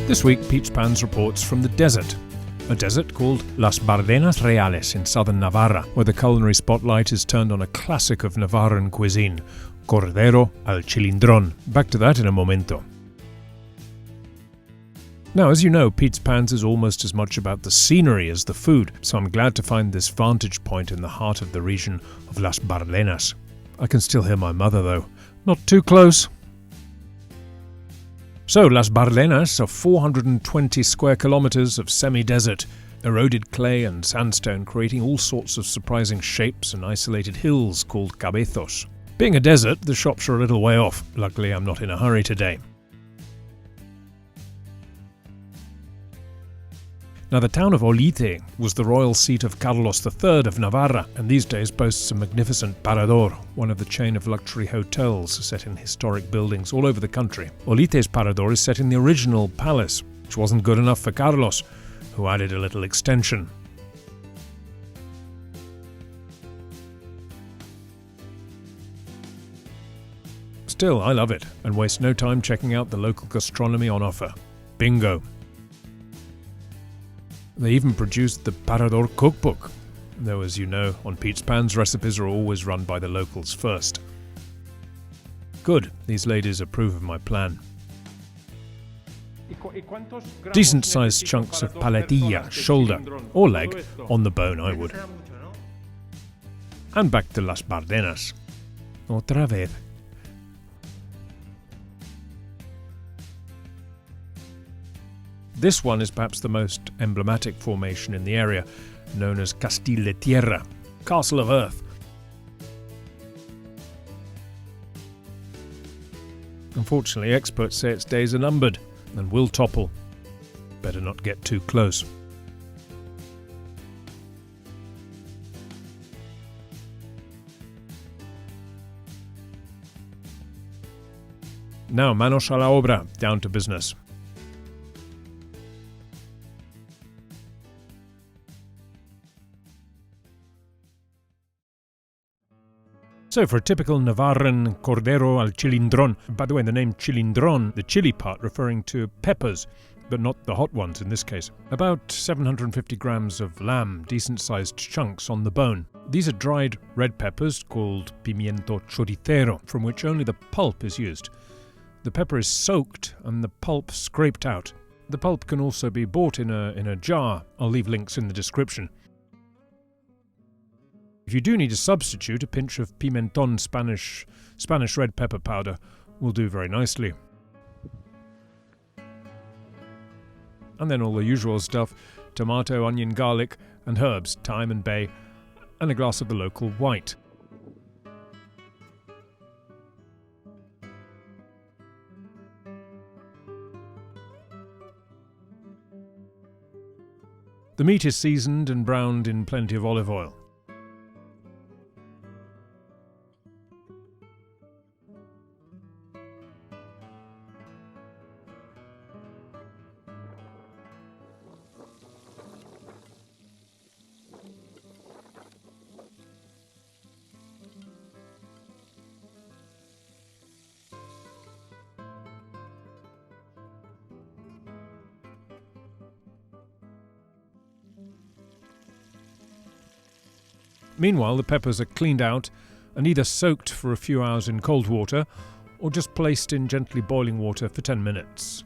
This week, Peach Pans reports from the desert. A desert called Las Bardenas Reales in southern Navarra, where the culinary spotlight is turned on a classic of Navarran cuisine, Cordero al Chilindrón. Back to that in a momento. Now, as you know, Pete's Pans is almost as much about the scenery as the food, so I'm glad to find this vantage point in the heart of the region of Las Bardenas. I can still hear my mother though. Not too close. So, Las Bardenas are 420 square kilometers of semi-desert, eroded clay and sandstone creating all sorts of surprising shapes and isolated hills called cabezos. Being a desert, the shops are a little way off. Luckily, I'm not in a hurry today. Now, the town of Olite was the royal seat of Carlos III of Navarra, and these days boasts a magnificent parador, one of the chain of luxury hotels set in historic buildings all over the country. Olite's parador is set in the original palace, which wasn't good enough for Carlos, who added a little extension. Still, I love it, and waste no time checking out the local gastronomy on offer. Bingo! They even produced the Parador cookbook, though as you know, on Pete's Pans recipes are always run by the locals first. Good, these ladies approve of my plan. Decent-sized chunks of paletilla, shoulder, or leg, on the bone I would. And back to Las Bardenas. Otra vez. This one is perhaps the most emblematic formation in the area, known as Castil de Tierra, Castle of Earth. Unfortunately, experts say its days are numbered and will topple. Better not get too close. Now, manos a la obra, down to business. So for a typical Navarran Cordero al Chilindrón, by the way, the name Chilindrón, the chili part referring to peppers, but not the hot ones in this case. About 750 grams of lamb, decent-sized chunks on the bone. These are dried red peppers called pimiento choricero, from which only the pulp is used. The pepper is soaked and the pulp scraped out. The pulp can also be bought in a jar. I'll leave links in the description. If you do need a substitute, a pinch of pimentón Spanish red pepper powder will do very nicely. And then all the usual stuff, tomato, onion, garlic and herbs, thyme and bay, and a glass of the local white. The meat is seasoned and browned in plenty of olive oil. Meanwhile, the peppers are cleaned out and either soaked for a few hours in cold water or just placed in gently boiling water for 10 minutes.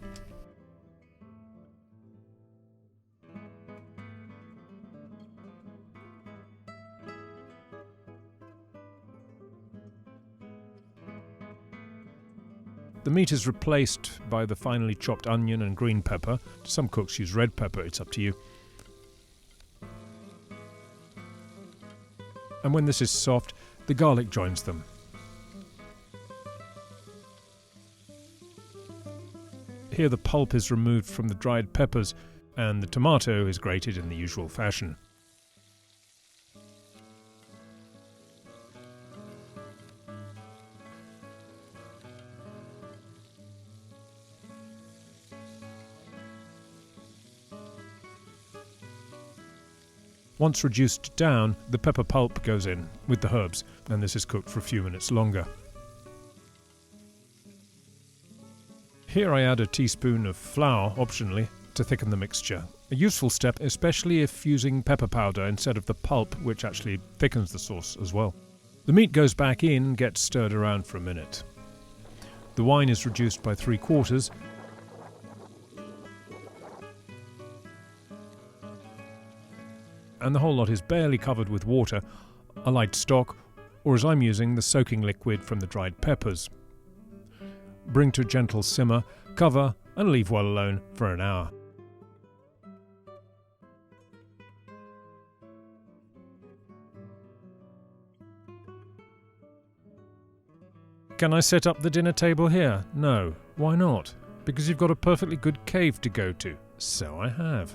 The meat is replaced by the finely chopped onion and green pepper. Some cooks use red pepper, it's up to you. And when this is soft, the garlic joins them. Here the pulp is removed from the dried peppers and the tomato is grated in the usual fashion. Once reduced down, the pepper pulp goes in with the herbs, and this is cooked for a few minutes longer. Here I add a teaspoon of flour, optionally, to thicken the mixture. A useful step, especially if using pepper powder instead of the pulp, which actually thickens the sauce as well. The meat goes back in and gets stirred around for a minute. The wine is reduced by 3/4, and the whole lot is barely covered with water, a light stock, or as I'm using, the soaking liquid from the dried peppers. Bring to a gentle simmer, cover, and leave well alone for an hour. Can I set up the dinner table here? No. Why not? Because you've got a perfectly good cave to go to. So I have.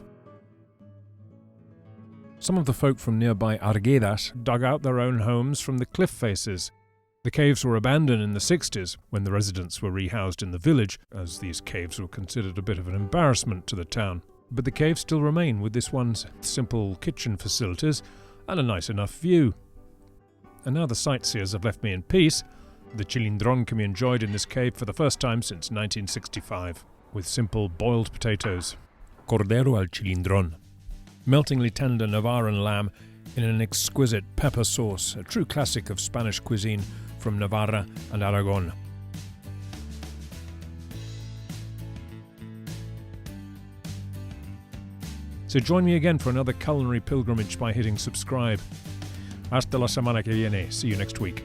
Some of the folk from nearby Arguedas dug out their own homes from the cliff faces. The caves were abandoned in the 60s when the residents were rehoused in the village, as these caves were considered a bit of an embarrassment to the town. But the caves still remain with this one's simple kitchen facilities and a nice enough view. And now the sightseers have left me in peace. The chilindrón can be enjoyed in this cave for the first time since 1965, with simple boiled potatoes. Cordero al Chilindrón. Meltingly tender Navarran lamb in an exquisite pepper sauce, a true classic of Spanish cuisine from Navarra and Aragon. So join me again for another culinary pilgrimage by hitting subscribe. Hasta la semana que viene. See you next week.